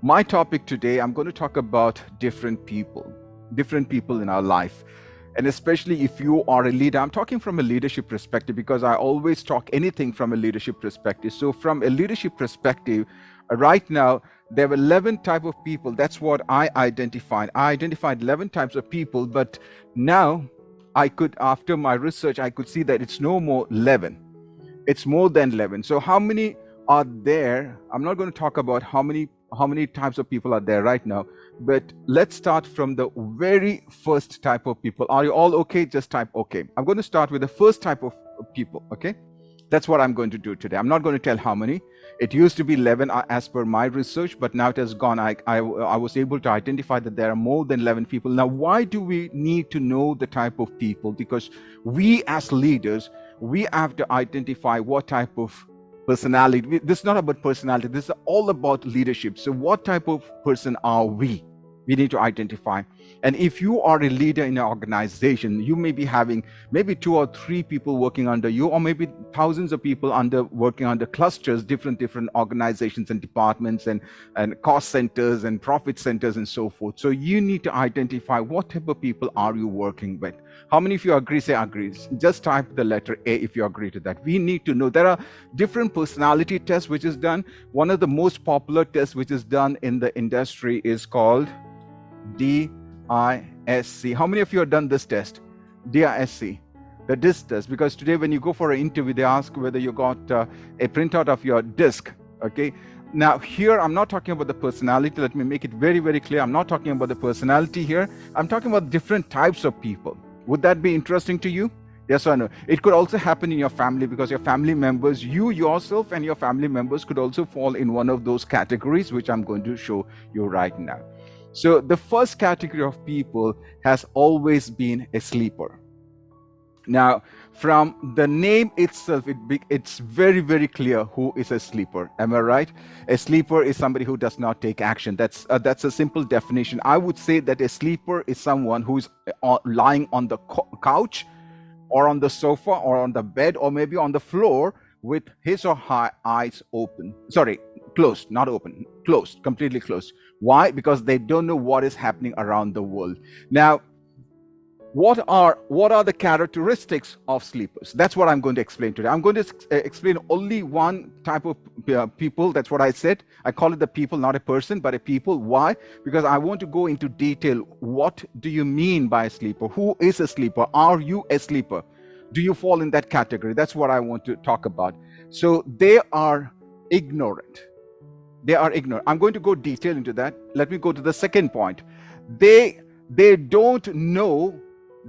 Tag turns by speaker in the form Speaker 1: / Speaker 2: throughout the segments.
Speaker 1: My topic today, I'm going to talk about different people in our life. And especially if you are a leader, I'm talking from a leadership perspective because I always talk anything from a leadership perspective. So from a leadership perspective, right now, there were 11 type of people. That's what I identified. I identified 11 types of people, but now after my research, I could see that it's no more 11. It's more than 11. So how many are there? I'm not going to talk about how many types of people are there right now, but let's start from the very first type of people. Are you all okay? Just type okay. I'm going to start with the first type of people. Okay, that's what I'm going to do today. I'm not going to tell how many. It used to be 11 as per my research, but now it has gone. I was able to identify that there are more than 11 people. Now, why do we need to know the type of people? Because we as leaders, we have to identify what type of personality. This is not about personality. This is all about leadership. So what type of person are we? We need to identify. And if you are a leader in an organization, you may be having maybe 2 or 3 people working under you, or maybe thousands of people working under clusters, different organizations and departments and cost centers and profit centers and so forth. So you need to identify what type of people are you working with. How many of you agree? Say agrees. Just type the letter A if you agree to that. We need to know there are different personality tests which is done. One of the most popular tests which is done in the industry is called DISC. How many of you have done this test? DISC, the DISC test. Because today when you go for an interview, they ask whether you got a printout of your DISC. Okay. Now here, I'm not talking about the personality. Let me make it very, very clear. I'm not talking about the personality here. I'm talking about different types of people. Would that be interesting to you? Yes or no? It could also happen in your family because your family members, you yourself and your family members could also fall in one of those categories, which I'm going to show you right now. So the first category of people has always been a sleeper. Now, from the name itself, it's very, very clear who is a sleeper. Am I right? A sleeper is somebody who does not take action. That's a simple definition. I would say that a sleeper is someone who is lying on the couch or on the sofa or on the bed or maybe on the floor with his or her eyes open. Sorry, closed, not open, closed, completely closed. Why? Because they don't know what is happening around the world. Now, what are the characteristics of sleepers? That's what I'm going to explain today. I'm going to explain only one type of people. That's what I said. I call it the people, not a person, but a people. Why? Because I want to go into detail. What do you mean by a sleeper? Who is a sleeper? Are you a sleeper? Do you fall in that category? That's what I want to talk about. So they are ignorant. They are ignorant. I'm going to go detail into that. Let me go to the second point. They don't know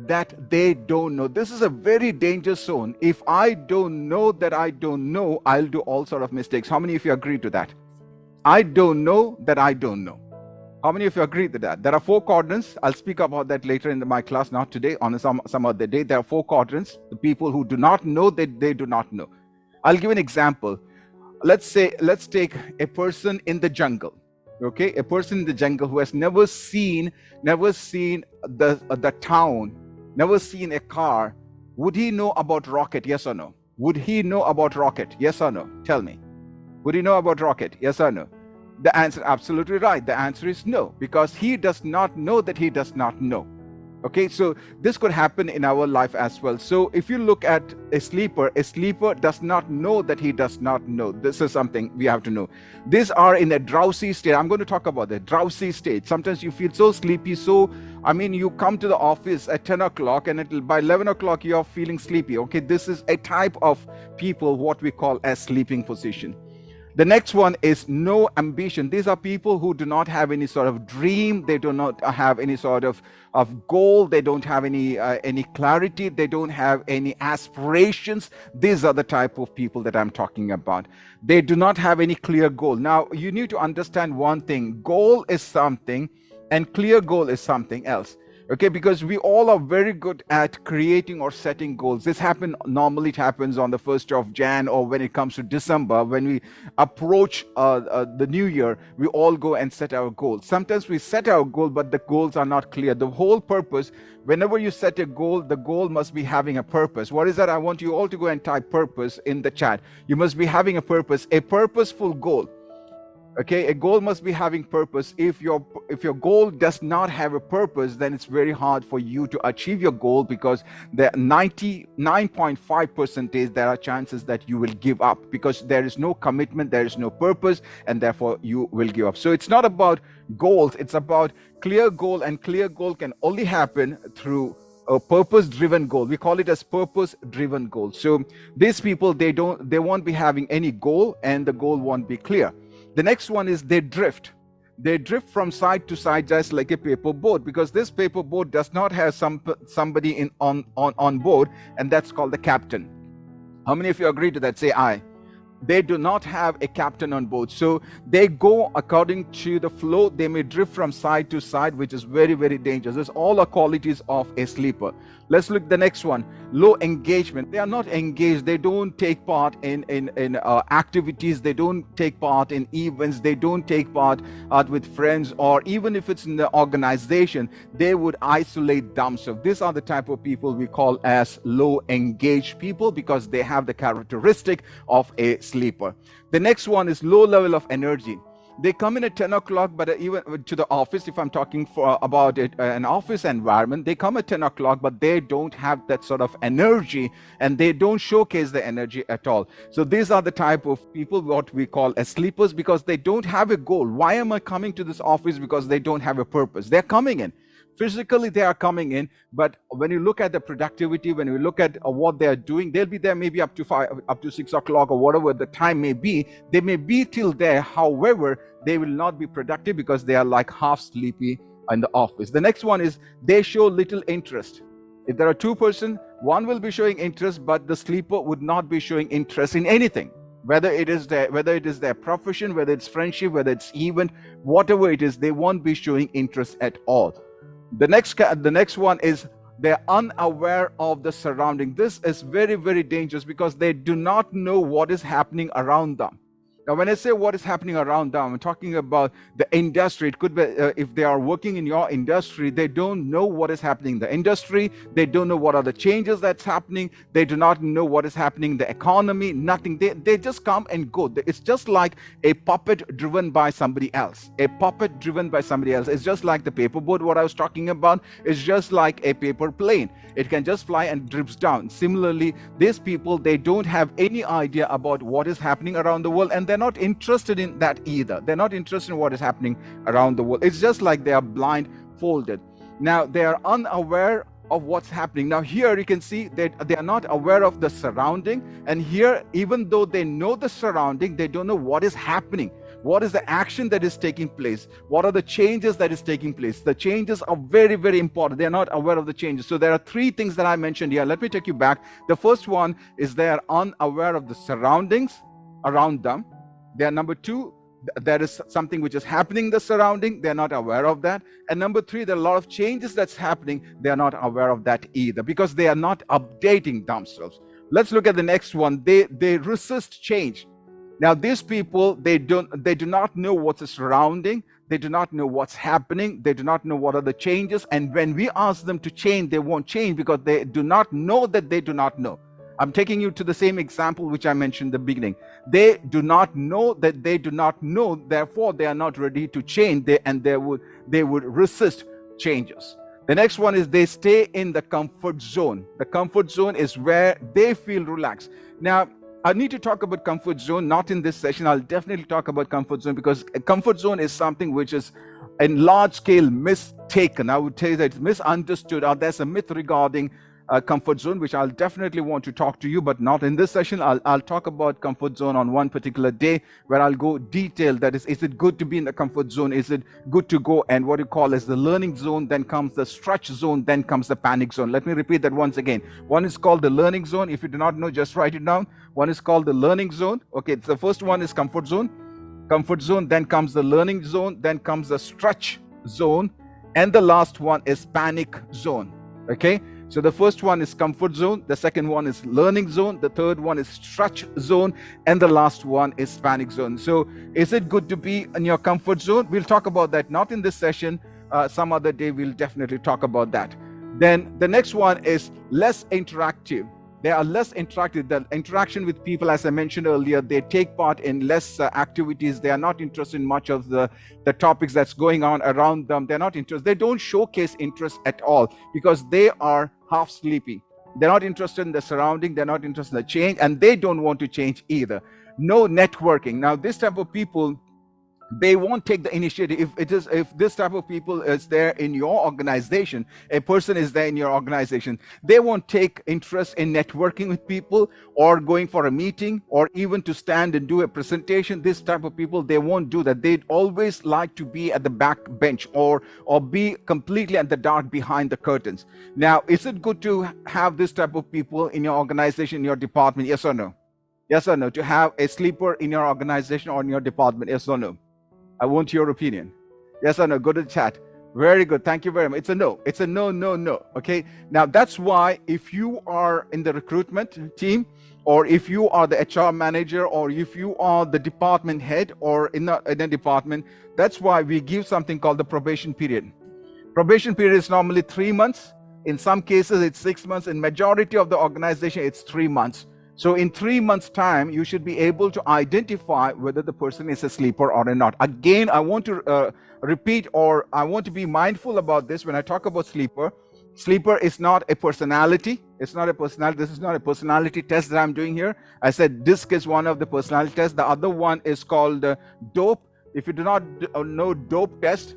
Speaker 1: that they don't know. This is a very dangerous zone. If I don't know that I don't know, I'll do all sort of mistakes. How many of you agree to that? I don't know that I don't know. How many of you agree to that? There are 4 quadrants. I'll speak about that later in my class, not today, on some other day. There are 4 quadrants. The people who do not know that they do not know. I'll give an example. Let's take a person in the jungle. Okay, a person in the jungle who has never seen the town, never seen a car. Would he know about rocket? Yes or no? Would he know about rocket? Yes or no? Tell me. Would he know about rocket? Yes or no? The answer, absolutely right. The answer is no, because he does not know that he does not know. Okay, so this could happen in our life as well. So if you look at a sleeper does not know that he does not know. This is something we have to know. These are in a drowsy state. I'm going to talk about the drowsy state. Sometimes you feel so sleepy. You come to the office at 10 o'clock and by 11 o'clock you're feeling sleepy. Okay, this is a type of people, what we call a sleeping position. The next one is no ambition. These are people who do not have any sort of dream. They do not have any sort of goal. They don't have any clarity. They don't have any aspirations. These are the type of people that I'm talking about. They do not have any clear goal. Now, you need to understand one thing. Goal is something and clear goal is something else. Okay, because we all are very good at creating or setting goals. This normally it happens on the 1st of Jan, or when it comes to December, when we approach the new year, we all go and set our goals. Sometimes we set our goal, but the goals are not clear. The whole purpose, whenever you set a goal, the goal must be having a purpose. What is that? I want you all to go and type purpose in the chat. You must be having a purpose, a purposeful goal. Okay, a goal must be having purpose. If your goal does not have a purpose, then it's very hard for you to achieve your goal, because the 99.5% there are chances that you will give up, because there is no commitment, there is no purpose, and therefore you will give up. So it's not about goals, it's about clear goal, and clear goal can only happen through a purpose driven goal. We call it as purpose driven goal. So these people, they won't be having any goal, and the goal won't be clear. The next one is they drift. They drift from side to side, just like a paper boat, because this paper boat does not have somebody on board, and that's called the captain. How many of you agree to that? Say aye. They do not have a captain on board, so they go according to the flow. They may drift from side to side, which is very, very dangerous. This all are qualities of a sleeper. Let's look at the next one. Low engagement. They are not engaged. They don't take part in activities. They don't take part in events. They don't take part with friends, or even if it's in the organization, they would isolate themselves. These are the type of people we call as low engaged people, because they have the characteristic of a sleeper. The next one is low level of energy. They come in at 10 o'clock, but even to the office, if I'm talking about it, an office environment, they come at 10 o'clock, but they don't have that sort of energy, and they don't showcase the energy at all. So these are the type of people what we call as sleepers, because they don't have a goal. Why am I coming to this office? Because they don't have a purpose. They're coming in. Physically, they are coming in, but when you look at the productivity, when you look at what they are doing, they'll be there maybe up to 6 o'clock or whatever the time may be. They may be till there. However, they will not be productive, because they are like half sleepy in the office. The next one is they show little interest. If there are two persons, one will be showing interest, but the sleeper would not be showing interest in anything. Whether it is their profession, whether it's friendship, whether it's event, whatever it is, they won't be showing interest at all. The next one is they're unaware of the surrounding. This is very, very dangerous, because they do not know what is happening around them. Now, when I say what is happening around them, I'm talking about the industry. It could be if they are working in your industry, they don't know what is happening in the industry. They don't know what are the changes that's happening. They do not know what is happening in the economy. Nothing. They just come and go. It's just like a puppet driven by somebody else. A puppet driven by somebody else. It's just like the paperboard, what I was talking about. It's just like a paper plane. It can just fly and drifts down. Similarly, these people, they don't have any idea about what is happening around the world, and they're not interested in that either. They're not interested in what is happening around the world. It's just like they are blindfolded. Now, they are unaware of what's happening. Now, here you can see that they are not aware of the surrounding, and here, even though they know the surrounding, they don't know what is happening. What is the action that is taking place? What are the changes that is taking place? The changes are very, very important. They are not aware of the changes. So there are three things that I mentioned here. Let me take you back. The first one is they are unaware of the surroundings around them. They are number two, there is something which is happening in the surrounding. They're not aware of that. And number three, there are a lot of changes that's happening. They're not aware of that either, because they are not updating themselves. Let's look at the next one. They resist change. Now, these people, they do not know what's surrounding. They do not know what's happening. They do not know what are the changes. And when we ask them to change, they won't change, because they do not know that they do not know. I'm taking you to the same example which I mentioned in the beginning. They do not know that they do not know. Therefore, they are not ready to change. They would resist changes. The next one is they stay in the comfort zone. The comfort zone is where they feel relaxed. Now, I need to talk about comfort zone, not in this session. I'll definitely talk about comfort zone, because a comfort zone is something which is in large scale mistaken. I would say that it's misunderstood, or there's a myth regarding comfort zone, which I'll definitely want to talk to you, but not in this session. I'll talk about comfort zone on one particular day, where I'll go detailed. That is it good to be in the comfort zone? Is it good to go? And what you call as the learning zone, then comes the stretch zone, then comes the panic zone. Let me repeat that once again. One is called the learning zone. If you do not know, just write it down. One is called the learning zone. Okay, the first one is comfort zone. Comfort zone, then comes the learning zone, then comes the stretch zone, and the last one is panic zone. Okay, so the first one is comfort zone, the second one is learning zone, the third one is stretch zone, and the last one is panic zone. So is it good to be in your comfort zone? We'll talk about that, not in this session. Some other day we'll definitely talk about that. Then the next one is less interactive. They are less interactive. The interaction with people, as I mentioned earlier, they take part in less activities. They are not interested in much of the topics that's going on around them. They're not interested. They don't showcase interest at all because they are half sleepy. They're not interested in the surrounding. They're not interested in the change, and they don't want to change either. No networking. Now, this type of people, they won't take the initiative. If this type of people is there in your organization, a person is there in your organization, they won't take interest in networking with people or going for a meeting or even to stand and do a presentation. This type of people, they won't do that. They'd always like to be at the back bench or be completely at the dark behind the curtains. Now, is it good to have this type of people in your organization, in your department? Yes or no? Yes or no? To have a sleeper in your organization or in your department? Yes or no? I want your opinion. Yes or no? Go to the chat. Very good. Thank you very much. It's a no. It's a no, no, no. Okay. Now, that's why if you are in the recruitment team, or if you are the HR manager, or if you are the department head or in a department, that's why we give something called the probation period. Probation period is normally 3 months. In some cases, it's 6 months. In majority of the organization, it's 3 months. So in 3 months' time, you should be able to identify whether the person is a sleeper or not. Again, I want to repeat, or I want to be mindful about this when I talk about sleeper. Sleeper is not a personality. It's not a personality. This is not a personality test that I'm doing here. I said DISC is one of the personality tests. The other one is called DOPE. If you do not know DOPE test,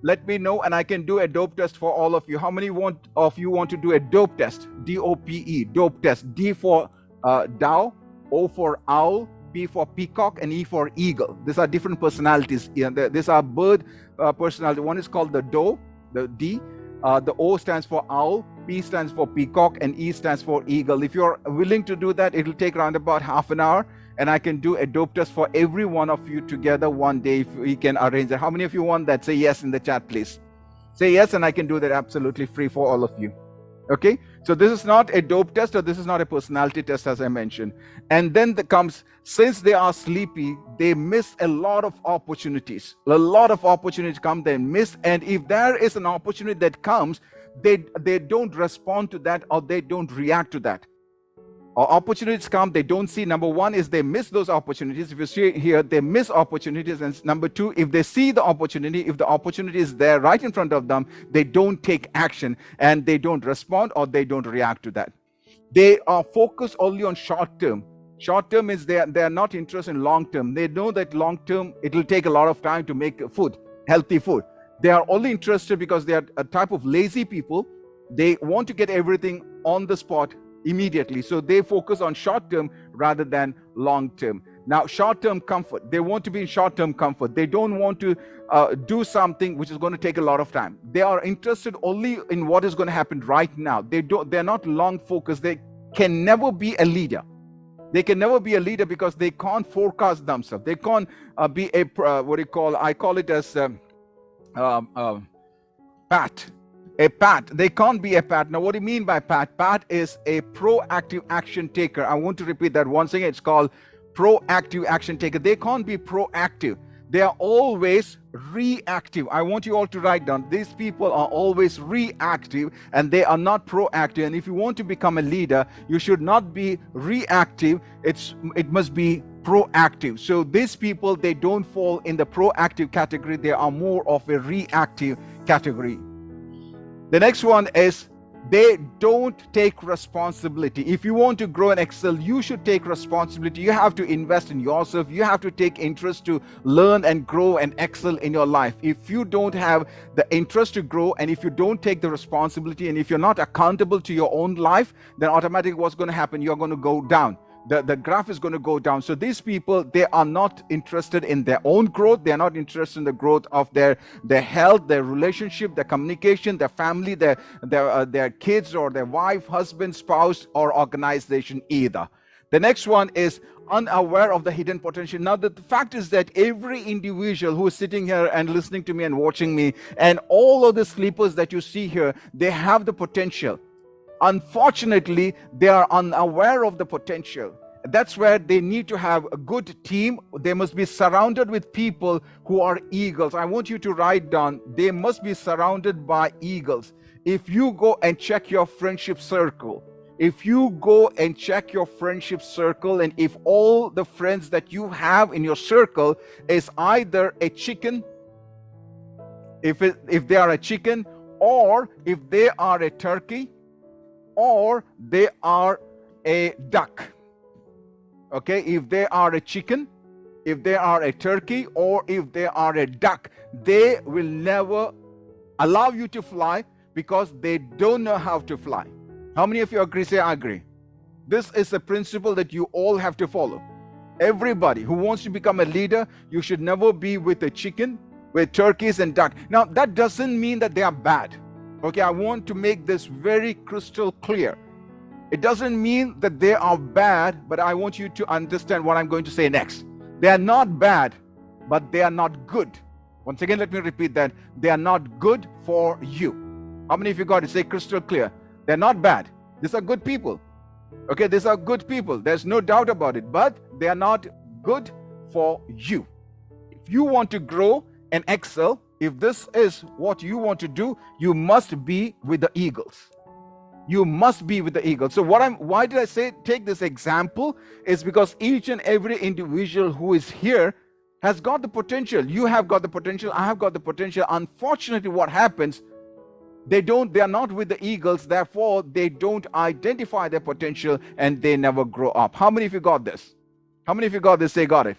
Speaker 1: let me know and I can do a dope test for all of you. How many of you want to do a dope test? DOPE, dope test. D for Dow, O for owl, P for peacock, and E for eagle. These are different personalities. These are bird personality. One is called the doe, the D. The O stands for owl, P stands for peacock, and E stands for eagle. If you're willing to do that, it'll take around about half an hour, and I can do a dope test for every one of you together one day if we can arrange that. How many of you want that? Say yes in the chat, please. Say yes, and I can do that absolutely free for all of you. Okay, so this is not a dope test, or this is not a personality test, as I mentioned. And then since they are sleepy, they miss a lot of opportunities. A lot of opportunities come, they miss. And if there is an opportunity that comes, they don't respond to that, or they don't react to that. Or opportunities come, they don't see. Number one is they miss those opportunities. If you see here, they miss opportunities. And number two, if they see the opportunity, if the opportunity is there right in front of them, they don't take action and they don't respond or they don't react to that. They are focused only on short term. Short term is they are not interested in long term. They know that long term, it will take a lot of time to make food, healthy food. They are only interested because they are a type of lazy people. They want to get everything on the spot immediately. So they focus on short term rather than long term. Now, short term comfort. They want to be in short term comfort. They don't want to do something which is going to take a lot of time. They are interested only in what is going to happen right now. They're not long focused. They can never be a leader. They can never be a leader because they can't forecast themselves. They can't be a I call it as pat. A pat. They can't be a pat. Now, what do you mean by pat? Pat is a proactive action taker. I want to repeat that once again. It's called proactive action taker. They can't be proactive. They are always reactive. I want you all to write down. These people are always reactive and they are not proactive. And if you want to become a leader, you should not be reactive. It must be proactive. So these people, they don't fall in the proactive category. They are more of a reactive category. The next one is they don't take responsibility. If you want to grow and excel, you should take responsibility. You have to invest in yourself. You have to take interest to learn and grow and excel in your life. If you don't have the interest to grow, and if you don't take the responsibility, and if you're not accountable to your own life, then automatically what's going to happen? You're going to go down. The graph is going to go down. So these people, they are not interested in their own growth. They are not interested in the growth of their health, their relationship, their communication, their family, their kids or their wife, husband, spouse, or organization either. The next one is unaware of the hidden potential. Now, the fact is that every individual who is sitting here and listening to me and watching me, and all of the sleepers that you see here, they have the potential. Unfortunately, they are unaware of the potential. That's where they need to have a good team. They must be surrounded with people who are eagles. I want you to write down, they must be surrounded by eagles. If you go and check your friendship circle, If you go and check your friendship circle, and if all the friends that you have in your circle is either a chicken, if they are a chicken, or if they are a turkey, or they are a duck. Okay, if they are a chicken, if they are a turkey, or if they are a duck, they will never allow you to fly because they don't know how to fly. How many of you agree? Say, I agree. This is a principle that you all have to follow. Everybody who wants to become a leader, you should never be with a chicken, with turkeys and duck. Now, that doesn't mean that they are bad. Okay, I want to make this very crystal clear. It doesn't mean that they are bad, but I want you to understand what I'm going to say next. They are not bad, but they are not good. Once again, let me repeat that. They are not good for you. How many of you got it? Say crystal clear. They're not bad. These are good people. Okay, these are good people. There's no doubt about it, but they are not good for you. If you want to grow and excel, if this is what you want to do, you must be with the eagles. You must be with the eagles. So why did I say take this example? Is because each and every individual who is here has got the potential. You have got the potential. I have got the potential. Unfortunately, what happens, they are not with the eagles, therefore they don't identify their potential and they never grow up. How many of you got this? How many of you got this? Say, got it.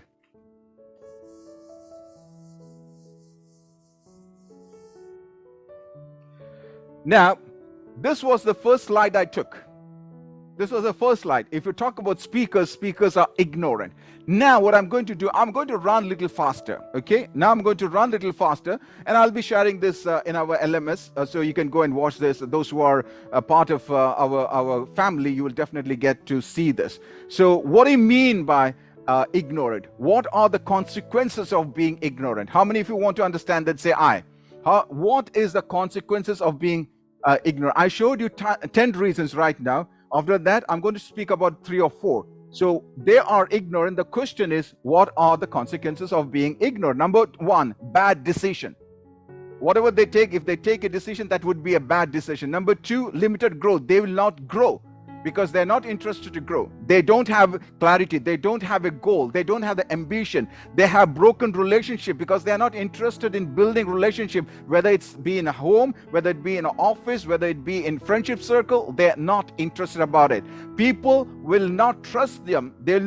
Speaker 1: Now, this was the first slide I took. This was the first slide. If you talk about speakers, speakers are ignorant. Now what I'm going to do, I'm going to run a little faster. Okay, now I'm going to run a little faster, and I'll be sharing this in our LMS, so you can go and watch this. Those who are a part of our family, you will definitely get to see this. So what do you mean by ignorant? What are the consequences of being ignorant? How many of you want to understand that? Say I. What is the consequences of being ignorant? I showed you 10 reasons right now. After that, I'm going to speak about 3 or 4. So they are ignorant. The question is, what are the consequences of being ignorant? Number 1, bad decision. Whatever they take, if they take a decision, that would be a bad decision. Number 2, limited growth. They will not grow because they're not interested to grow. They don't have clarity. They don't have a goal. They don't have the ambition. They have broken relationship because they're not interested in building relationship, whether it's be in a home, whether it be in an office, whether it be in friendship circle. They're not interested about it. People will not trust them. They're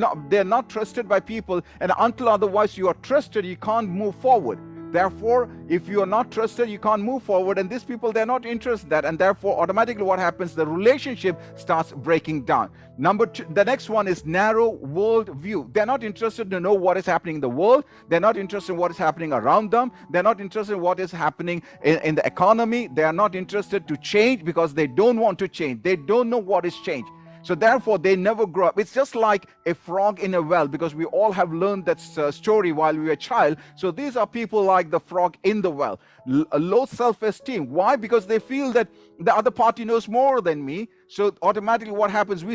Speaker 1: not trusted by people, and until otherwise you are trusted, you can't move forward. Therefore, if you are not trusted, you can't move forward. And these people, they're not interested in that. And therefore, automatically what happens, the relationship starts breaking down. Number 2, the next one is narrow world view. They're not interested to know what is happening in the world. They're not interested in what is happening around them. They're not interested in what is happening in the economy. They are not interested to change because they don't want to change. They don't know what is change. So therefore, they never grow up. It's just like a frog in a well, because we all have learned that story while we were a child. So these are people like the frog in the well. Low self-esteem. Why? Because they feel that the other party knows more than me. So automatically what happens,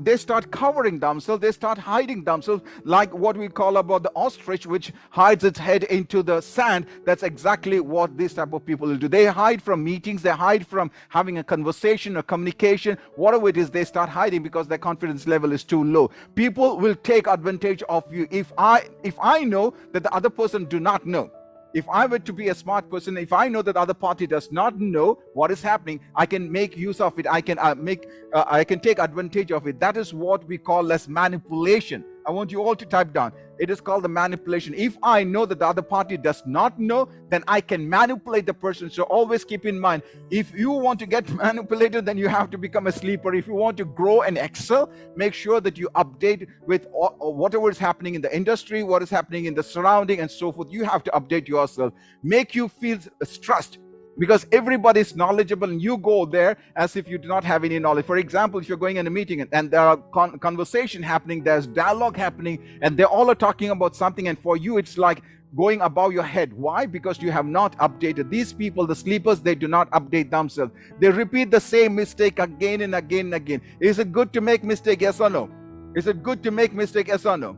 Speaker 1: they start covering themselves, they start hiding themselves, like what we call about the ostrich, which hides its head into the sand. That's exactly what these type of people will do. They hide from meetings, they hide from having a conversation or communication, whatever it is, they start hiding because their confidence level is too low. People will take advantage of you. If I know that the other person do not know, if I were to be a smart person, if I know that the other party does not know what is happening, I can make use of it. I can take advantage of it. That is what we call as manipulation. I want you all to type down. It is called the manipulation. If I know that the other party does not know, then I can manipulate the person. So always keep in mind, if you want to get manipulated, then you have to become a sleeper. If you want to grow and excel, make sure that you update with whatever is happening in the industry, what is happening in the surrounding and so forth. You have to update yourself. Make you feel stressed, because everybody is knowledgeable and you go there as if you do not have any knowledge. For example, if you're going in a meeting and there are conversation happening, there's dialogue happening, and they all are talking about something, and for you it's like going above your head. Why? Because you have not updated. These people, the sleepers, they do not update themselves. They repeat the same mistake again and again and again. Is it good to make mistake? Yes or no? Is it good to make mistake? Yes or no?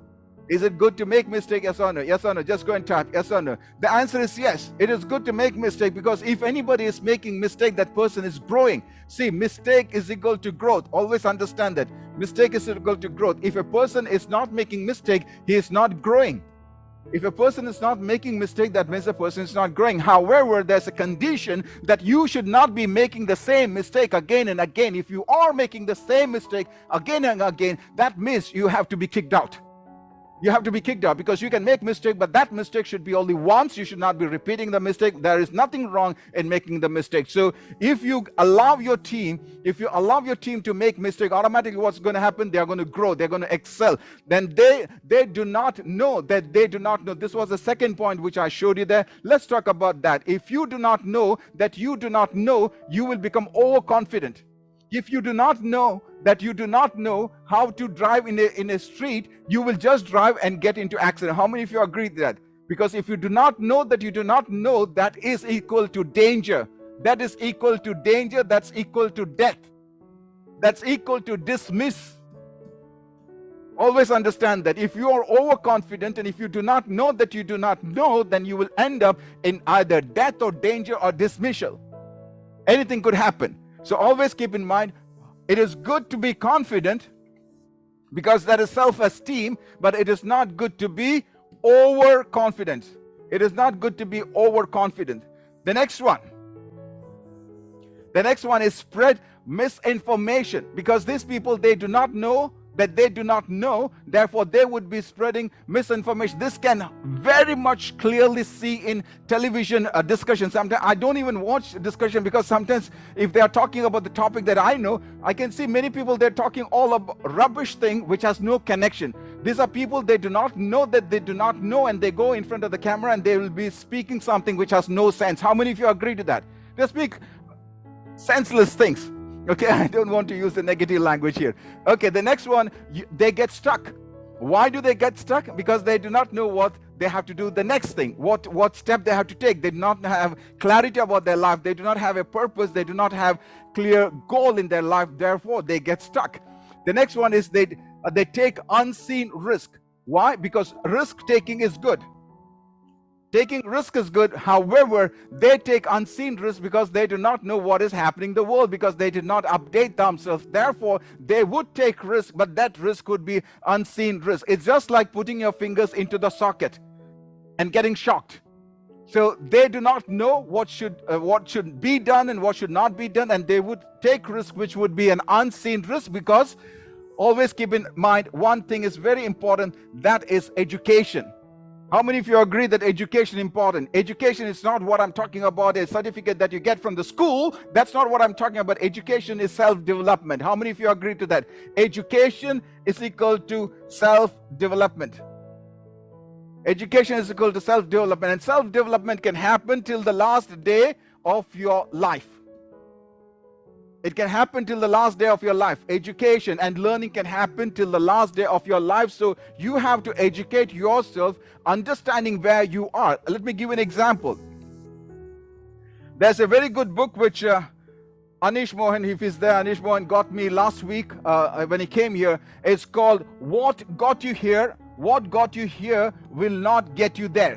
Speaker 1: Is it good to make mistake? Yes or no? Yes or no? Just go and type yes or no. The answer is yes. It is good to make mistake, because if anybody is making mistake, that person is growing. See, mistake is equal to growth. Always understand that. Mistake is equal to growth. If a person is not making mistake, he is not growing. If a person is not making mistake, that means the person is not growing. However, there's a condition that you should not be making the same mistake again and again. If you are making the same mistake again and again, that means you have to be kicked out. You have to be kicked out, because you can make mistake, but that mistake should be only once. You should not be repeating the mistake. There is nothing wrong in making the mistake. So if you allow your team to make mistake, automatically what's going to happen? They are going to grow. They're going to excel. Then they do not know that they do not know. This was the second point which I showed you there. Let's talk about that. If you do not know that you do not know, you will become overconfident. If you do not know that you do not know how to drive in a street, you will just drive and get into accident. How many of you agree with that? Because if you do not know that you do not know, that is equal to danger. That is equal to danger. That's equal to death. That's equal to dismiss. Always understand that if you are overconfident and if you do not know that you do not know, then you will end up in either death or danger or dismissal. Anything could happen. So always keep in mind, it is good to be confident because that is self-esteem, but it is not good to be overconfident. It is not good to be overconfident. The next one is spread misinformation, because these people, they do not know that they do not know, therefore they would be spreading misinformation. This can very much clearly see in television discussions. Sometimes I don't even watch discussion, because sometimes if they are talking about the topic that I know, I can see many people, they're talking all about rubbish thing which has no connection. These are people, they do not know that they do not know, and they go in front of the camera and they will be speaking something which has no sense. How many of you agree to that? They speak senseless things. Okay, I don't want to use the negative language here. Okay, the next one, they get stuck. Why do they get stuck? Because they do not know what they have to do the next thing, what step they have to take. They do not have clarity about their life. They do not have a purpose. They do not have clear goal in their life. Therefore, they get stuck. The next one is they take unseen risk. Why? Because risk taking is good. Taking risk is good. However, they take unseen risk because they do not know what is happening in the world, because they did not update themselves. Therefore, they would take risk, but that risk could be unseen risk. It's just like putting your fingers into the socket and getting shocked. So they do not know what should be done and what should not be done, and they would take risk which would be an unseen risk. Because always keep in mind, one thing is very important, that is education. How many of you agree that education is important? Education is not what I'm talking about, a certificate that you get from the school. That's not what I'm talking about. Education is self-development. How many of you agree to that? Education is equal to self-development. Education is equal to self-development, and self-development can happen till the last day of your life. It can happen till the last day of your life. Education and learning can happen till the last day of your life. So you have to educate yourself, understanding where you are. Let me give you an example. There's a very good book which Anish Mohan, if he's there, Anish Mohan got me last week when he came here. It's called What Got You Here? What got you here will not get you there.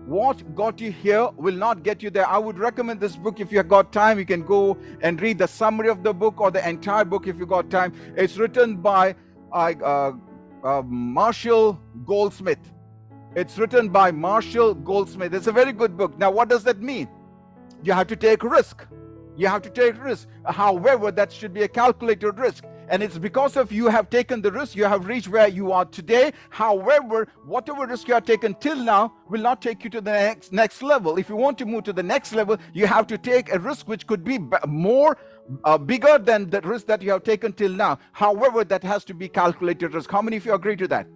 Speaker 1: What got you here will not get you there. I would recommend this book. If you have got time, you can go and read the summary of the book or the entire book if you got time. It's written by Marshall Goldsmith. It's written by Marshall Goldsmith. It's a very good book. Now, what does that mean? You have to take risk. You have to take risk. However, that should be a calculated risk. And it's because of you have taken the risk, you have reached where you are today. However, whatever risk you have taken till now will not take you to the next level. If you want to move to the next level, you have to take a risk which could be more bigger than the risk that you have taken till now. However, that has to be calculated risk. How many of you agree to that?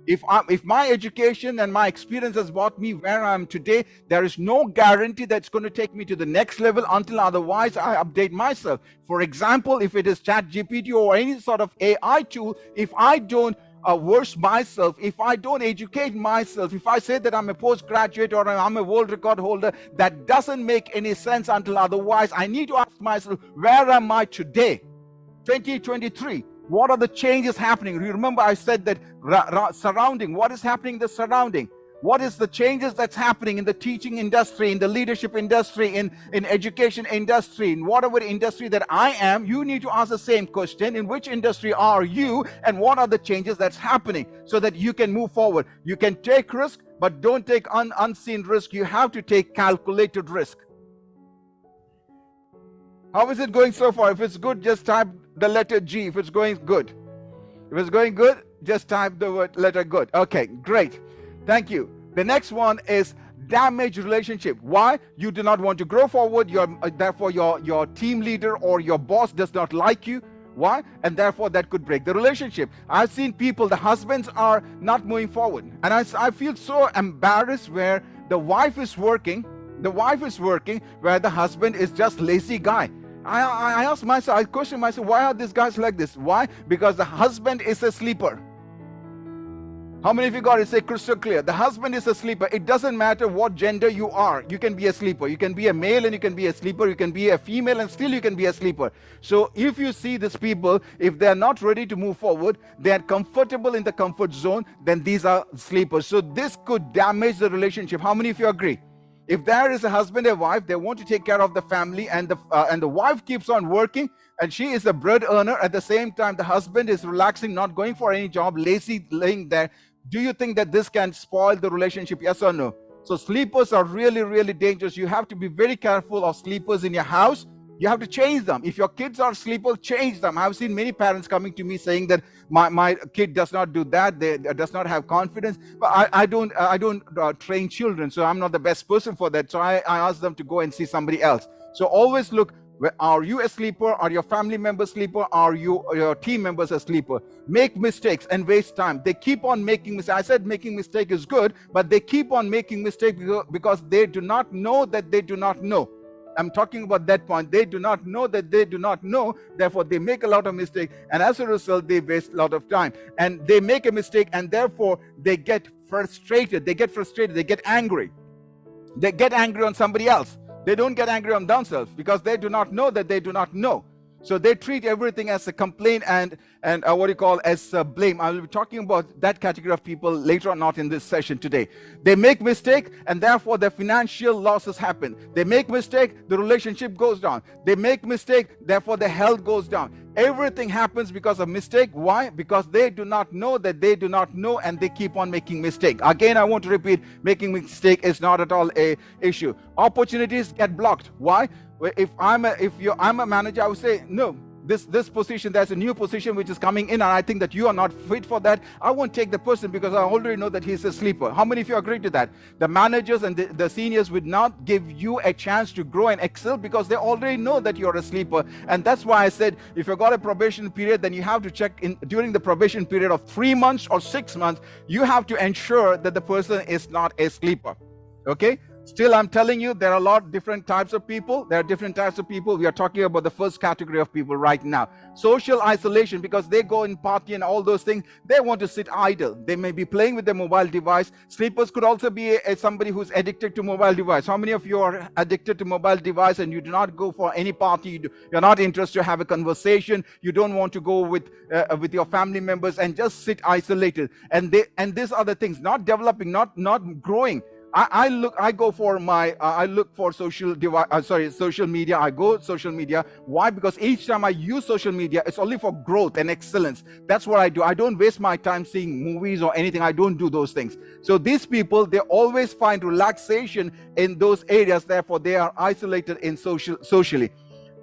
Speaker 1: If my education and my experience has brought me where I am today, there is no guarantee that's going to take me to the next level until otherwise I update myself. For example, if it is ChatGPT or any sort of AI tool, if I don't verse myself, if I don't educate myself, if I say that I'm a postgraduate or I'm a world record holder, that doesn't make any sense until otherwise. I need to ask myself, where am I today? 2023. What are the changes happening? You remember I said that surrounding, what is happening in the surrounding? What is the changes that's happening in the teaching industry, in the leadership industry, in education industry, in whatever industry that I am? You need to ask the same question. In which industry are you, and what are the changes that's happening, so that you can move forward? You can take risk, but don't take unseen risk. You have to take calculated risk. How is it going so far? If it's good, just type the letter G. If it's going good. If it's going good, just type the word letter good. Okay, great. Thank you. The next one is damaged relationship. Why? You do not want to grow forward. Therefore, your team leader or your boss does not like you. Why? And therefore, that could break the relationship. I've seen people, the husbands are not moving forward. And I feel so embarrassed where the wife is working. The wife is working where the husband is just lazy guy. I ask myself, I question myself, why are these guys like this? Why? Because the husband is a sleeper. How many of you got it? Say crystal clear. The husband is a sleeper. It doesn't matter what gender you are. You can be a sleeper. You can be a male and you can be a sleeper. You can be a female and still you can be a sleeper. So if you see these people, if they are not ready to move forward, they are comfortable in the comfort zone, then these are sleepers. So this could damage the relationship. How many of you agree? If there is a husband and wife, they want to take care of the family, and the wife keeps on working, and she is a bread earner. At the same time, the husband is relaxing, not going for any job, lazy, laying there. Do you think that this can spoil the relationship? Yes or no? So sleepers are really, really dangerous. You have to be very careful of sleepers in your house. You have to change them. If your kids are sleepers, change them. I've seen many parents coming to me saying that my kid does not do that. They does not have confidence. But I don't train children, so I'm not the best person for that. So I ask them to go and see somebody else. So always look. Are you a sleeper? Are your family members sleeper? Are your team members a sleeper? Make mistakes and waste time. They keep on making mistakes. I said making mistake is good, but they keep on making mistakes because they do not know that they do not know. I'm talking about that point. They do not know that they do not know. Therefore, they make a lot of mistakes. And as a result, they waste a lot of time. And they make a mistake, and therefore, they get frustrated. They get frustrated. They get angry. They get angry on somebody else. They don't get angry on themselves because they do not know that they do not know. So they treat everything as a complaint and what you call as a blame. I will be talking about that category of people later on, not in this session today. They make mistake, and therefore their financial losses happen. They make mistake, the relationship goes down. They make mistake, therefore their health goes down. Everything happens because of mistake. Why? Because they do not know that they do not know, and they keep on making mistake. Again, I want to repeat, making mistake is not at all a issue. Opportunities get blocked. Why? If I'm a manager, I would say, no, this position, there's a new position which is coming in, and I think that you are not fit for that. I won't take the person because I already know that he's a sleeper. How many of you agree to that? The managers and the seniors would not give you a chance to grow and excel because they already know that you're a sleeper. And that's why I said, if you've got a probation period, then you have to check in during the probation period of 3 months or 6 months. You have to ensure that the person is not a sleeper. Okay? Still, I'm telling you, there are a lot of different types of people. There are different types of people. We are talking about the first category of people right now. Social isolation, because they go and party and all those things. They want to sit idle. They may be playing with their mobile device. Sleepers could also be somebody who's addicted to mobile device. How many of you are addicted to mobile device and you do not go for any party? You're not interested to have a conversation. You don't want to go with your family members and just sit isolated. And these are the things, not developing, not growing. I look for social media. I go social media. Why? Because each time I use social media, it's only for growth and excellence. That's what I do. I don't waste my time seeing movies or anything. I don't do those things. So these people, they always find relaxation in those areas. Therefore, they are isolated in socially.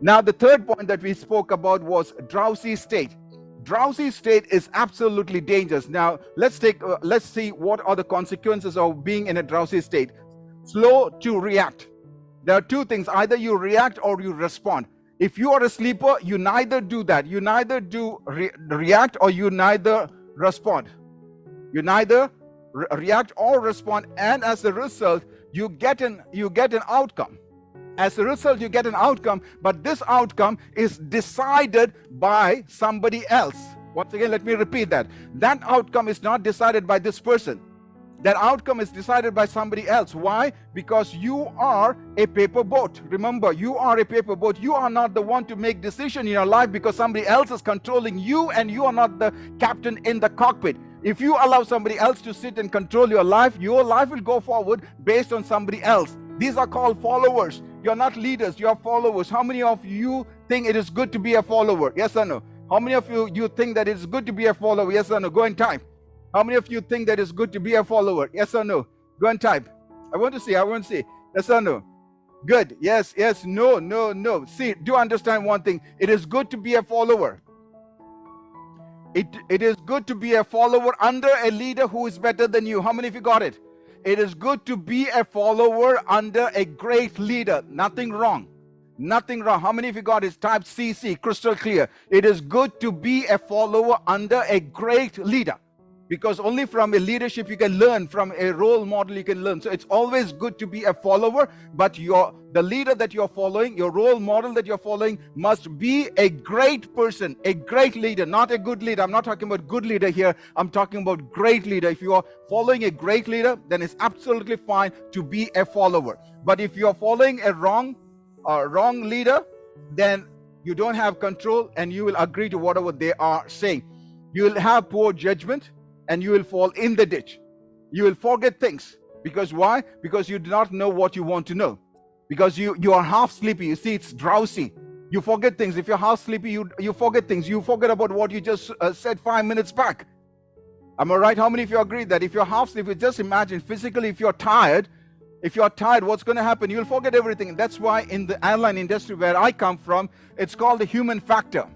Speaker 1: Now, the third point that we spoke about was drowsy state. Drowsy state is absolutely dangerous. Now, let's see what are the consequences of being in a drowsy state. Slow to react. There are two things. Either you react or you respond. If you are a sleeper, you neither do that. You neither do react or you neither respond. You neither react or respond, and as a result, you get an outcome. As a result, you get an outcome, but this outcome is decided by somebody else. Once again, let me repeat that. That outcome is not decided by this person. That outcome is decided by somebody else. Why? Because you are a paper boat. Remember, you are a paper boat. You are not the one to make decision in your life because somebody else is controlling you, and you are not the captain in the cockpit. If you allow somebody else to sit and control your life will go forward based on somebody else. These are called followers. You're not leaders, you are followers. How many of you think it is good to be a follower? Yes or no? How many of you think that it's good to be a follower? Yes or no? Go and type. How many of you think that it's good to be a follower? Yes or no? Go and type. I want to see. Yes or no? Good. Yes, no. See, do understand one thing. It is good to be a follower. It is good to be a follower under a leader who is better than you. How many of you got it? It is good to be a follower under a great leader. Nothing wrong. Nothing wrong. How many of you got it? Type CC, crystal clear. It is good to be a follower under a great leader. Because only from a leadership you can learn, from a role model you can learn. So it's always good to be a follower, but the leader that you're following, your role model that you're following, must be a great person, a great leader, not a good leader. I'm not talking about good leader here. I'm talking about great leader. If you are following a great leader, then it's absolutely fine to be a follower. But if you're following a wrong leader, then you don't have control, and you will agree to whatever they are saying. You will have poor judgment, and you will fall in the ditch. You will forget things. Because why? Because you do not know what you want to know. Because you are half sleepy. You see, it's drowsy. You forget things. If you're half sleepy, you forget things. You forget about what you just said 5 minutes back. Am I right? How many of you agree that if you're half sleepy, just imagine physically, if you're tired, what's going to happen? You'll forget everything. That's why in the airline industry where I come from, it's called the human factor.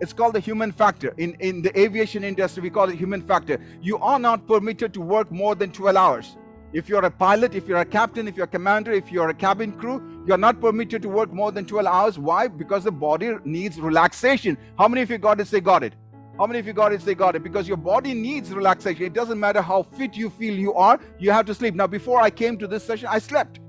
Speaker 1: It's called the human factor. In the aviation industry, we call it human factor. You are not permitted to work more than 12 hours. If you're a pilot, if you're a captain, if you're a commander, if you're a cabin crew, you're not permitted to work more than 12 hours. Why? Because the body needs relaxation. How many of you got it? Say got it. How many of you got it? Say got it. Because your body needs relaxation. It doesn't matter how fit you feel you are, you have to sleep. Now, before I came to this session, I slept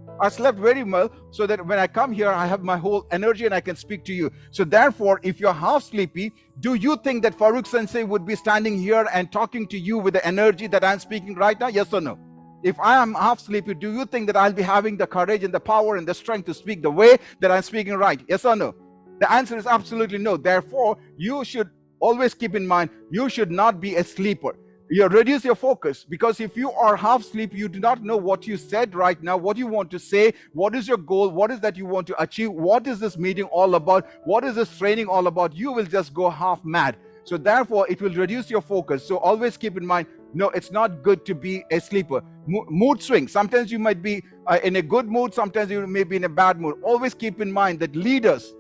Speaker 1: very well, so that when I come here, I have my whole energy and I can speak to you. So therefore, if you're half sleepy, do you think that Farookh Sensei would be standing here and talking to you with the energy that I'm speaking right now? Yes or no? If I am half sleepy, do you think that I'll be having the courage and the power and the strength to speak the way that I'm speaking right? Yes or no? The answer is absolutely no. Therefore, you should always keep in mind, you should not be a sleeper. You reduce your focus, because if you are half asleep, you do not know what you said right now, what you want to say, what is your goal, what is that you want to achieve, what is this meeting all about, what is this training all about. You will just go half mad. So therefore, it will reduce your focus. So always keep in mind, no, it's not good to be a sleeper. Mood swing. Sometimes you might be in a good mood, sometimes you may be in a bad mood. Always keep in mind that leaders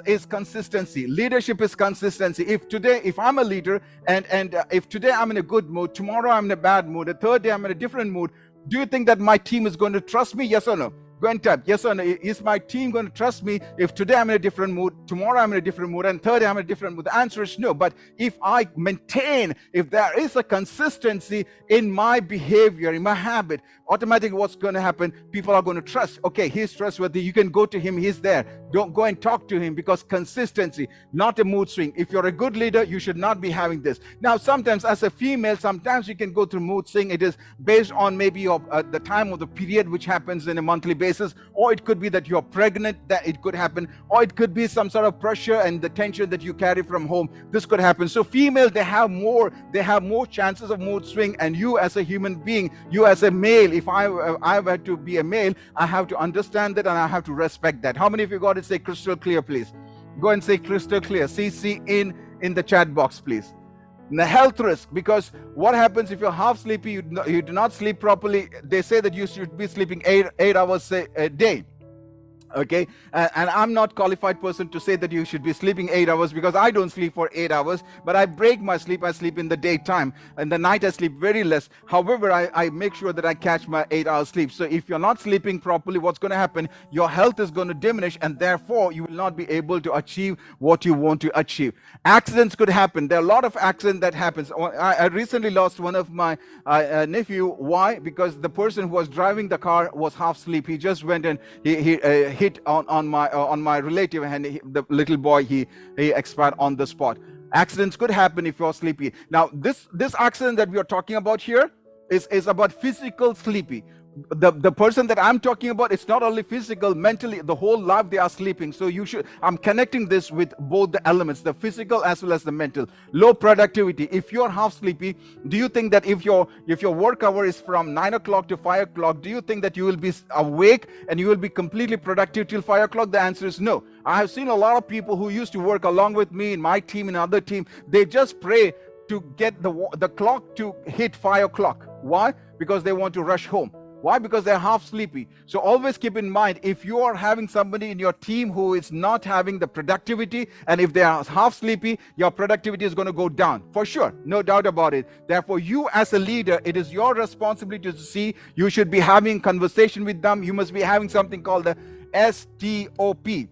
Speaker 1: is consistency. Leadership is consistency. If I'm a leader and if today I'm in a good mood, tomorrow I'm in a bad mood, the third day I'm in a different mood, do you think that my team is going to trust me? Yes or no? Go and type yes or no. Is my team going to trust me if today I'm in a different mood, tomorrow I'm in a different mood, and third day I'm in a different mood? The answer is no. But if I maintain, if there is a consistency in my behavior, in my habit, automatically what's going to happen? People are going to trust. Okay, he's trustworthy. You can go to him. He's there. Don't go and talk to him, because consistency, not a mood swing. If you're a good leader, you should not be having this. Now, sometimes as a female, sometimes you can go through mood swing. It is based on maybe the time of the period, which happens in a monthly basis. Or it could be that you're pregnant, that it could happen, or it could be some sort of pressure and the tension that you carry from home. This could happen. So female, they have more chances of mood swing. And you as a human being, you as a male, if I were to be a male, I have to understand that and I have to respect that. How many of you got to say crystal clear, please? Go and say crystal clear. CC in the chat box, please. The health risk, because what happens if you're half sleepy, you do not sleep properly. They say that you should be sleeping 8 hours a day. Okay, and I'm not qualified person to say that you should be sleeping 8 hours, because I don't sleep for 8 hours, but I break my sleep. I sleep in the daytime, and the night I sleep very less. However, I make sure that I catch my 8 hours sleep. So if you're not sleeping properly, what's going to happen? Your health is going to diminish, and therefore you will not be able to achieve what you want to achieve. Accidents could happen. There are a lot of accidents that happens. I recently lost one of my nephew. Why? Because the person who was driving the car was half asleep. He just went and he hit on my relative, and the little boy he expired on the spot. Accidents could happen if you're sleepy. Now this accident that we are talking about here, is about physical sleepy. The person that I'm talking about, it's not only physical, mentally, the whole life they are sleeping. So I'm connecting this with both the elements, the physical as well as the mental. Low productivity. If you're half sleepy, do you think that if your work hour is from 9 o'clock to 5 o'clock, do you think that you will be awake and you will be completely productive till 5 o'clock? The answer is no. I have seen a lot of people who used to work along with me in my team, in other team, they just pray to get the clock to hit 5 o'clock. Why? Because they want to rush home. Why? Because they're half sleepy. So always keep in mind, if you are having somebody in your team who is not having the productivity, and if they are half sleepy, your productivity is going to go down for sure, no doubt about it. Therefore, you as a leader, it is your responsibility to see. You should be having conversation with them. You must be having something called the STOP.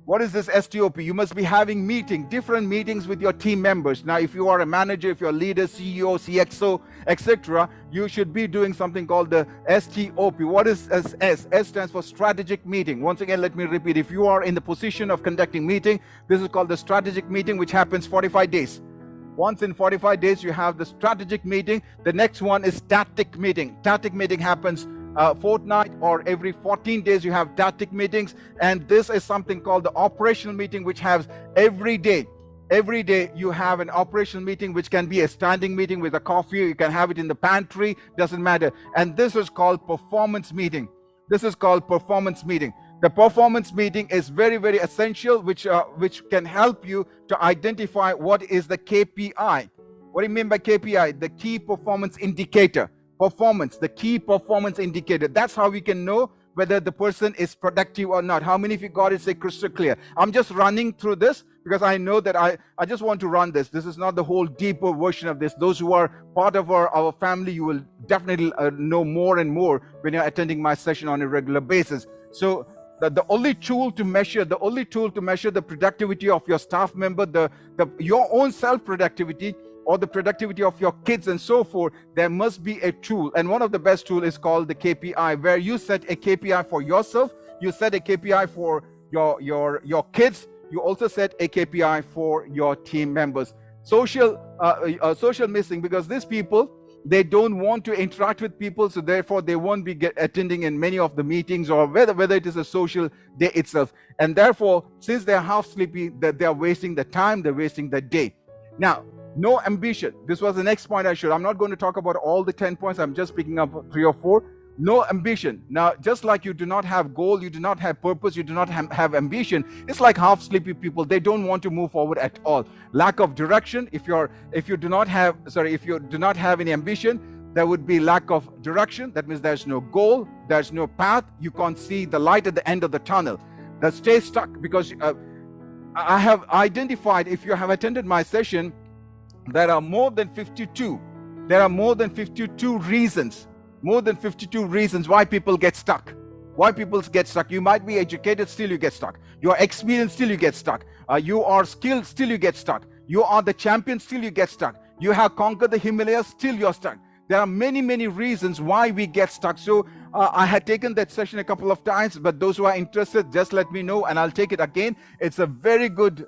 Speaker 1: What is this STOP? You must be having different meetings with your team members. Now, if you are a manager, if you're a leader, CEO, CXO, etc., you should be doing something called the STOP. What is S? S stands for strategic meeting. Once again, let me repeat. If you are in the position of conducting meeting, this is called the strategic meeting, which happens 45 days. Once in 45 days, you have the strategic meeting. The next one is tactic meeting. Tactic meeting happens fortnight or every 14 days. You have tactic meetings, and this is something called the operational meeting, which has every day you have an operational meeting, which can be a standing meeting with a coffee. You can have it in the pantry, doesn't matter. And this is called performance meeting. The performance meeting is very, very essential, which can help you to identify what is the KPI. What do you mean by KPI? The key performance indicator. The key performance indicator. That's how we can know whether the person is productive or not. How many of you got it? Say crystal clear. I'm just running through this because I know that I just want to run this. This is not the whole deeper version of this. Those who are part of our family, you will definitely know more and more when you're attending my session on a regular basis. So the only tool to measure the productivity of your staff member, your own self productivity, or the productivity of your kids and so forth, there must be a tool. And one of the best tools is called the KPI, where you set a KPI for yourself, you set a KPI for your kids, you also set a KPI for your team members. Social missing, because these people, they don't want to interact with people, so therefore they won't be attending in many of the meetings, or whether it is a social day itself. And therefore, since they're half sleepy, that they're wasting the time, they're wasting the day. Now, no ambition. This was the next point I'm not going to talk about all the 10 points. I'm just picking up 3 or 4. No ambition. Now, just like you do not have goal, you do not have purpose, you do not have ambition, it's like half sleepy people. They don't want to move forward at all. Lack of direction. If you do not have any ambition, there would be lack of direction. That means there's no goal, there's no path. You can't see the light at the end of the tunnel. That stay stuck, because I have identified, if you have attended my session, there are more than 52 reasons why people get stuck. You might be educated, still you get stuck. You are experienced, still you get stuck. You are skilled, still you get stuck. You are the champion, still you get stuck. You have conquered the Himalayas, still you're stuck. There are many, many reasons why we get stuck. So I had taken that session a couple of times, but those who are interested, just let me know and I'll take it again. It's a very good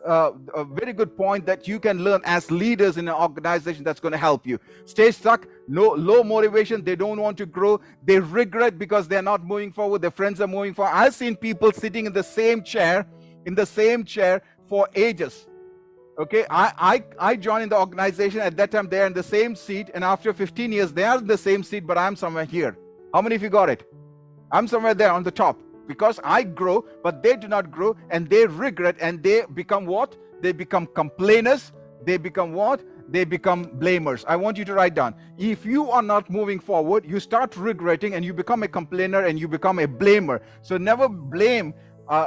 Speaker 1: point that you can learn as leaders in an organization that's going to help you. Stay stuck, low motivation, they don't want to grow, they regret because they're not moving forward, their friends are moving forward. I've seen people sitting in the same chair for ages. Okay, I joined in the organization. At that time, they're in the same seat, and after 15 years, they are in the same seat, but I'm somewhere here. How many of you got it? I'm somewhere there on the top, because I grow, but they do not grow, and they regret, and they become what? They become complainers. They become what? They become blamers. I want you to write down. If you are not moving forward, you start regretting, and you become a complainer, and you become a blamer. So never blame.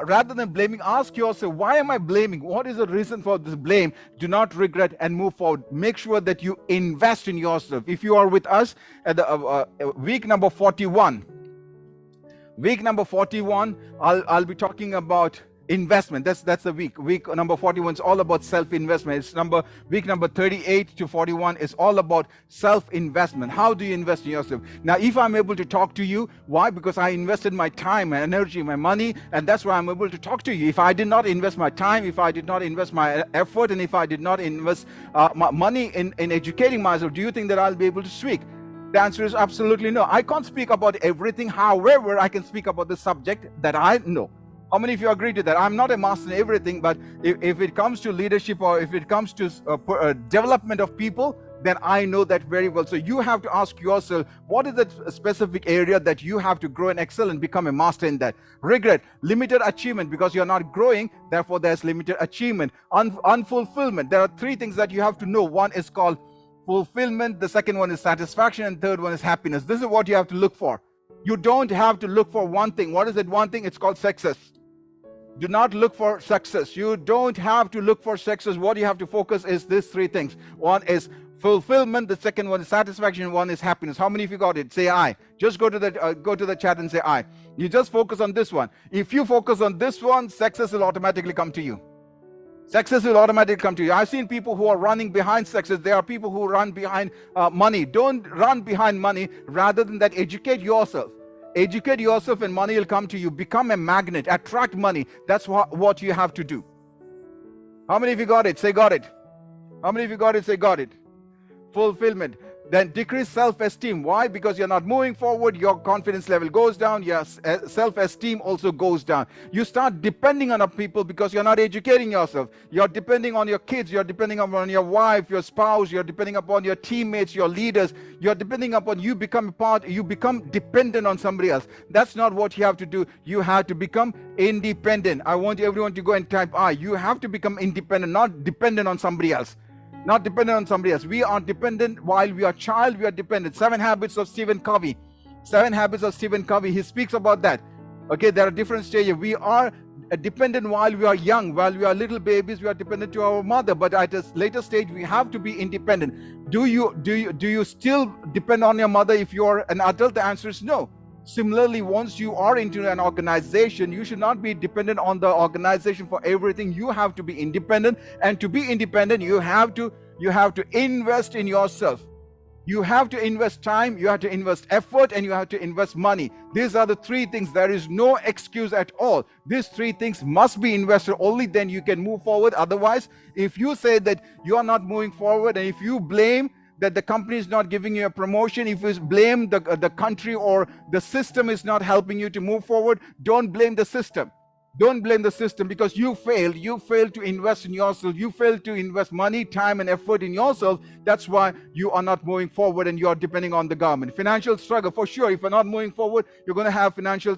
Speaker 1: Rather than blaming, ask yourself, why am I blaming? What is the reason for this blame? Do not regret and move forward. Make sure that you invest in yourself. If you are with us at the week number 41, I'll be talking about investment. That's the week number 41 is all about self-investment. It's week number 38 to 41 is all about self-investment. How do you invest in yourself? Now, if I'm able to talk to you, why? Because I invested my time, my energy, my money, and that's why I'm able to talk to you. If I did not invest my time, if I did not invest my effort, and if I did not invest my money in educating myself, do you think that I'll be able to speak? The answer is absolutely no. I can't speak about everything. However, I can speak about the subject that I know. How many of you agree to that? I'm not a master in everything, but if it comes to leadership or if it comes to development of people, then I know that very well. So you have to ask yourself, what is the specific area that you have to grow and excel and become a master in that? Regret, limited achievement, because you're not growing, therefore there's limited achievement. Unfulfillment, there are three things that you have to know. One is called fulfillment, the second one is satisfaction, and third one is happiness. This is what you have to look for. You don't have to look for one thing. What is it? One thing, it's called success. Do not look for success. You don't have to look for success. What you have to focus is these three things. One is fulfillment, the second one is satisfaction, one is happiness. How many of you got it? Say I. Just go to the chat and say I. You just focus on this one. If you focus on this one, success will automatically come to you. Success will automatically come to you. I've seen people who are running behind success. There are people who run behind money. Don't run behind money. Rather than that, educate yourself. Educate yourself and money will come to you. Become a magnet. Attract money. That's what you have to do. How many of you got it? Say got it. How many of you got it? Say got it. Fulfillment. Then decrease self-esteem. Why? Because you're not moving forward, your confidence level goes down, your self-esteem also goes down. You start depending on people because you're not educating yourself. You're depending on your kids, you're depending on your wife, your spouse, you're depending upon your teammates, your leaders, you're depending upon you become dependent on somebody else. That's not what you have to do. You have to become independent. I want everyone to go and type I. You have to become independent, not dependent on somebody else. Not dependent on somebody else. We are dependent while we are child, we are dependent. 7 Habits of Stephen Covey. 7 Habits of Stephen Covey. He speaks about that. Okay, there are different stages. We are dependent while we are young. While we are little babies, we are dependent to our mother. But at a later stage, we have to be independent. Do you still depend on your mother if you are an adult? The answer is no. Similarly, once you are into an organization, you should not be dependent on the organization for everything. You have to be independent, and to be independent, you have to invest in yourself. You have to invest time, you have to invest effort, and you have to invest money. These are the three things. There is no excuse at all. These three things must be invested. Only then you can move forward. Otherwise, if you say that you are not moving forward, and if you blame that the company is not giving you a promotion, if you blame the country or the system is not helping you to move forward, don't blame the system. Don't blame the system, because you failed. You failed to invest in yourself. You failed to invest money, time, and effort in yourself. That's why you are not moving forward and you are depending on the government. Financial struggle, for sure. If you're not moving forward, you're going to have financial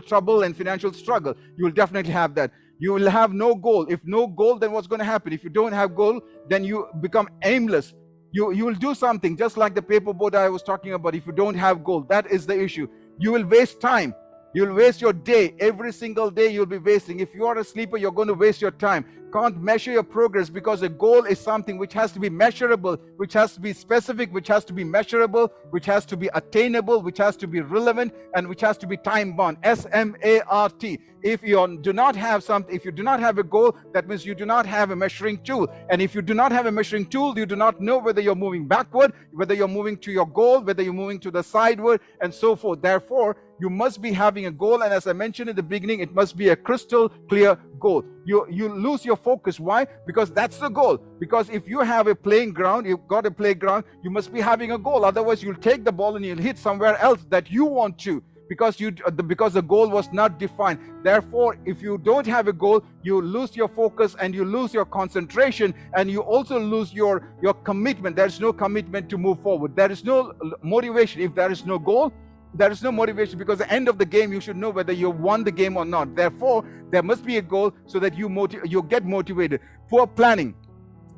Speaker 1: trouble and financial struggle. You will definitely have that. You will have no goal. If no goal, then what's going to happen? If you don't have goal, then you become aimless. You will do something just like the paperboard I was talking about. If you don't have goal, that is the issue. You will waste time. You'll waste your day. Every single day you'll be wasting. If you are a sleeper, you're going to waste your time. Can't measure your progress, because a goal is something which has to be measurable, which has to be specific, which has to be measurable, which has to be attainable, which has to be relevant, and which has to be time bound. SMART. If you do not have something, if you do not have a goal, that means you do not have a measuring tool. And if you do not have a measuring tool, you do not know whether you're moving backward, whether you're moving to your goal, whether you're moving to the sideward, and so forth. Therefore, you must be having a goal, and as I mentioned in the beginning, it must be a crystal clear goal. You lose your focus. Why? Because that's the goal. Because if you have a playing ground, you've got a playground, you must be having a goal. Otherwise, you'll take the ball and you'll hit somewhere else that you want to, because the goal was not defined. Therefore, if you don't have a goal, you lose your focus and you lose your concentration, and you also lose your commitment. There is no commitment to move forward. There is no motivation. If there is no goal, there is no motivation, because at the end of the game, you should know whether you won the game or not. Therefore, there must be a goal so that you get motivated. Poor planning.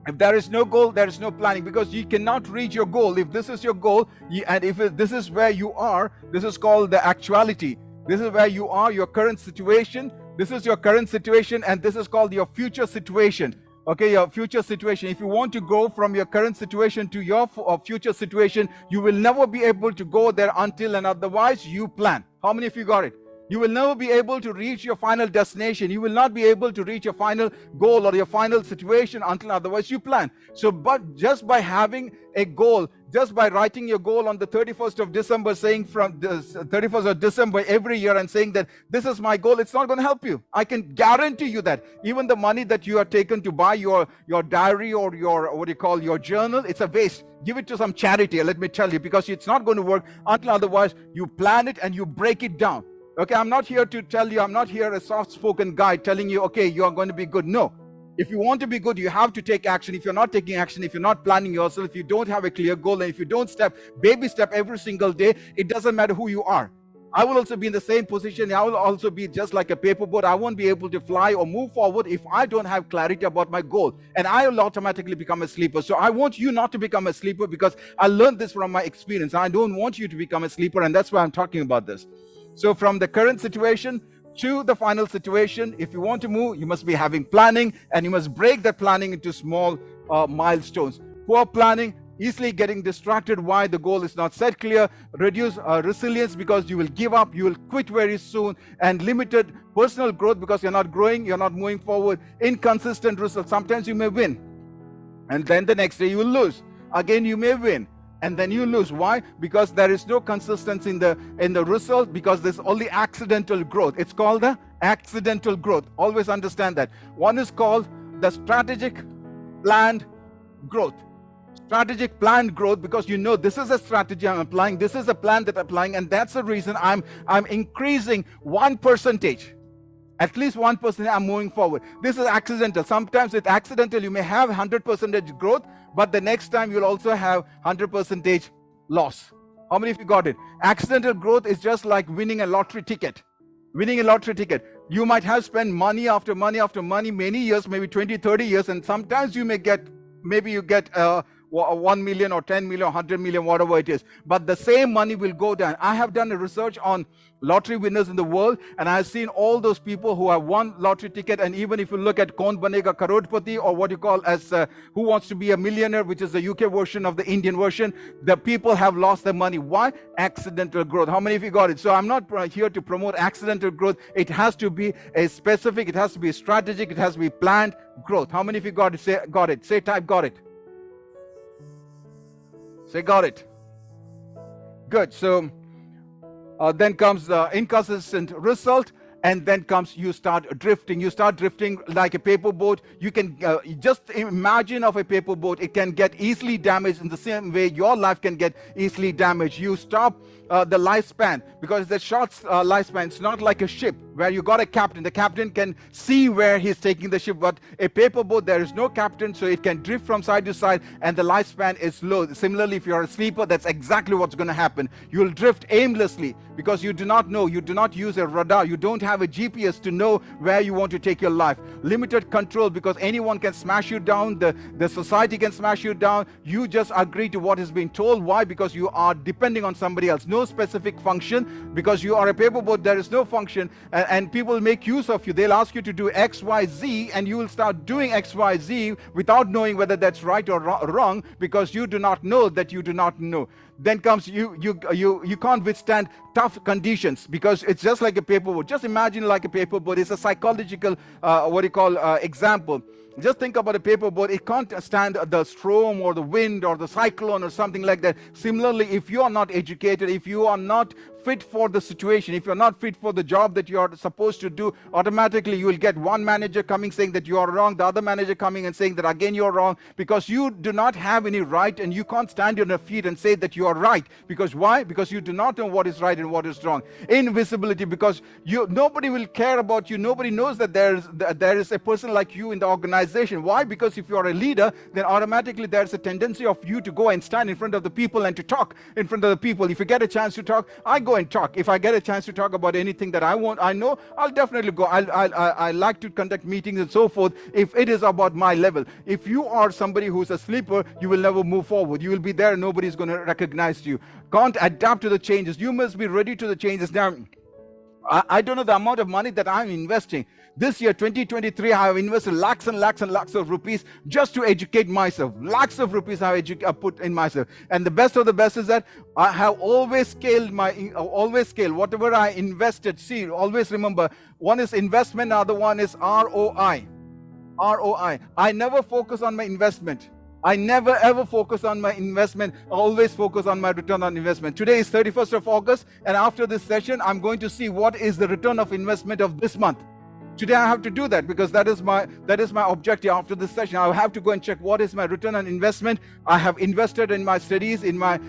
Speaker 1: If there is no goal, there is no planning, because you cannot reach your goal. If this is your goal, and if this is where you are, this is called the actuality. This is where you are, your current situation. This is your current situation, and this is called your future situation. Okay, your future situation. If you want to go from your current situation to your future situation, you will never be able to go there until and otherwise you plan. How many of you got it? You will never be able to reach your final destination. You will not be able to reach your final goal or your final situation until otherwise you plan. So, but just by having a goal, just by writing your goal on the 31st of December, saying from the 31st of December every year and saying that this is my goal, it's not going to help you. I can guarantee you that even the money that you are taken to buy your diary or your, what do you call, your journal, it's a waste. Give it to some charity, let me tell you, because it's not going to work until otherwise you plan it and you break it down. Okay, I'm not here to tell you, I'm not here a soft-spoken guy telling you, okay, you are going to be good. No. If you want to be good, you have to take action. If you're not taking action, if you're not planning yourself, if you don't have a clear goal, and if you don't baby step every single day, it doesn't matter who you are. I will also be in the same position. I will also be just like a paperboat. I won't be able to fly or move forward if I don't have clarity about my goal. And I will automatically become a sleeper. So I want you not to become a sleeper, because I learned this from my experience. I don't want you to become a sleeper, and that's why I'm talking about this. So from the current situation to the final situation, if you want to move, you must be having planning, and you must break that planning into small milestones. Poor planning, easily getting distracted. Why? The goal is not set clear. Reduce resilience, because you will give up, you will quit very soon. And limited personal growth, because you're not growing, you're not moving forward. Inconsistent results. Sometimes you may win, and then the next day you will lose. Again, you may win, and then you lose. Why? Because there is no consistency in the result, because there's only accidental growth. It's called the accidental growth. Always understand that. One is called the strategic planned growth. Strategic planned growth, because you know this is a strategy I'm applying, this is a plan that I'm applying, and that's the reason I'm increasing 1%. At least 1% I'm moving forward. This is accidental. Sometimes it's accidental. You may have 100% growth, but the next time you'll also have 100% loss. How many of you got it? Accidental growth is just like winning a lottery ticket. Winning a lottery ticket. You might have spent money after money after money, many years, maybe 20, 30 years, and sometimes you may get, maybe you get 1 million or 10 million or 100 million, whatever it is. But the same money will go down. I have done a research on lottery winners in the world, and I've seen all those people who have won lottery ticket. And even if you look at Kaun Banega Crorepati, or what you call as Who Wants to Be a Millionaire, which is the UK version of the Indian version, the people have lost their money. Why? Accidental growth. How many of you got it? So I'm not here to promote accidental growth. It has to be a specific, it has to be strategic, it has to be planned growth. How many of you got it? Say got it. Say type got it. Say got it. Good. So then comes the inconsistent result, and then comes you start drifting. You start drifting like a paper boat. You can just imagine of a paper boat. It can get easily damaged in the same way your life can get easily damaged. You stop the lifespan, because it's a short lifespan. It's not like a ship where you got a captain. The captain can see where he's taking the ship, but a paper boat, there is no captain, so it can drift from side to side, and the lifespan is low. Similarly, if you're a sleeper, that's exactly what's going to happen. You'll drift aimlessly, because you do not know, you do not use a radar, you don't have a GPS to know where you want to take your life. Limited control, because anyone can smash you down, the society can smash you down. You just agree to what is being told. Why? Because you are depending on somebody else. No specific function, because you are a paper boat, there is no function, and people make use of you. They'll ask you to do X, Y, Z, and you will start doing X, Y, Z without knowing whether that's right or wrong, because you do not know that you do not know. Then comes you can't withstand tough conditions, because it's just like a paper boat. Just imagine like a paper boat. It's a psychological example. Just think about a paper boat. It can't stand the storm or the wind or the cyclone or something like that. Similarly, if you are not educated, if you are not fit for the situation, if you're not fit for the job that you are supposed to do, automatically you will get one manager coming saying that you are wrong, the other manager coming and saying that again you're wrong, because you do not have any right, and you can't stand on your feet and say that you are right. Because why? Because you do not know what is right and what is wrong. Invisibility, because nobody will care about you. Nobody knows that there is a person like you in the organization. Why? Because if you are a leader, then automatically there's a tendency of you to go and stand in front of the people and to talk in front of the people. If you get a chance to talk, I go and talk. If I get a chance to talk about anything that I know, I'll definitely go. I like to conduct meetings and so forth if it is about my level. If you are somebody who's a sleeper, you will never move forward. You will be there and nobody's going to recognize you. Can't adapt to the changes. You must be ready to the changes. Now, I don't know the amount of money that I'm investing. This year, 2023, I have invested lakhs and lakhs and lakhs of rupees just to educate myself. Lakhs of rupees I have put in myself. And the best of the best is that I have always scaled whatever I invested. See, always remember, one is investment, other one is ROI. ROI. I never focus on my investment. I never ever focus on my investment. I always focus on my return on investment. Today is 31st of August, and after this session, I'm going to see what is the return of investment of this month. Today I have to do that because that is my objective after this session. I have to go and check what is my return on investment. I have invested in my studies, in my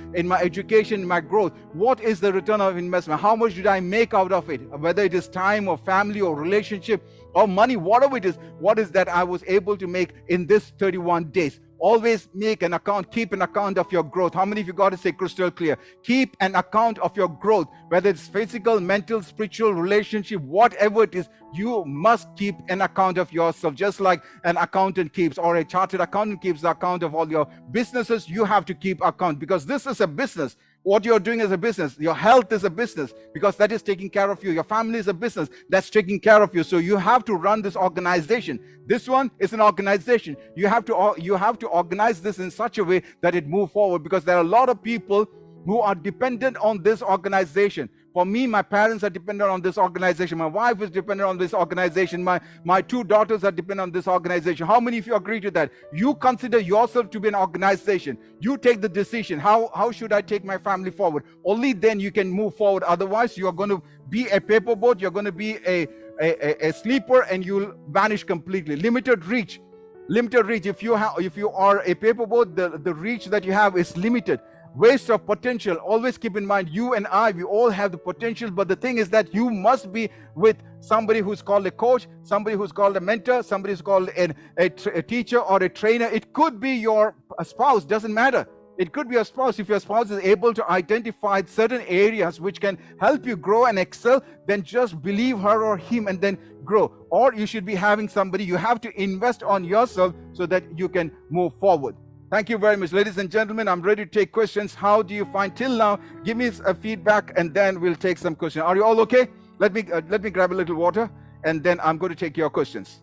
Speaker 1: education, in my growth. What is the return of investment? How much did I make out of it? Whether it is time or family or relationship or money, whatever it is, what is that I was able to make in this 31 days? Always make an account, keep an account of your growth. How many of you got to say crystal clear? Keep an account of your growth, whether it's physical, mental, spiritual, relationship, whatever it is, you must keep an account of yourself, just like an accountant keeps, or a chartered accountant keeps the account of all your businesses. You have to keep account because this is a business. What you're doing is a business. Your health is a business because that is taking care of you. Your family is a business that's taking care of you. So you have to run this organization. This one is an organization. You have to organize this in such a way that it move forward, because there are a lot of people who are dependent on this organization. For me, my parents are dependent on this organization. My wife is dependent on this organization. My two daughters are dependent on this organization. How many of you agree to that? You consider yourself to be an organization. You take the decision. How should I take my family forward? Only then you can move forward. Otherwise, you are going to be a paperboat. You're going to be a sleeper, and you'll vanish completely. Limited reach. If you are a paperboat, the reach that you have is limited. Waste of potential. Always keep in mind, you and I, we all have the potential, but the thing is that you must be with somebody who's called a coach, somebody who's called a mentor, somebody who's called a teacher or a trainer. It could be your spouse, doesn't matter. It could be a spouse. If your spouse is able to identify certain areas which can help you grow and excel, then just believe her or him and then grow. Or you should be having somebody. You have to invest on yourself so that you can move forward. Thank you very much, ladies and gentlemen. I'm ready to take questions. How do you find till now? Give me a feedback, and then we'll take some questions. Are you all okay? Let me grab a little water, and then I'm going to take your questions.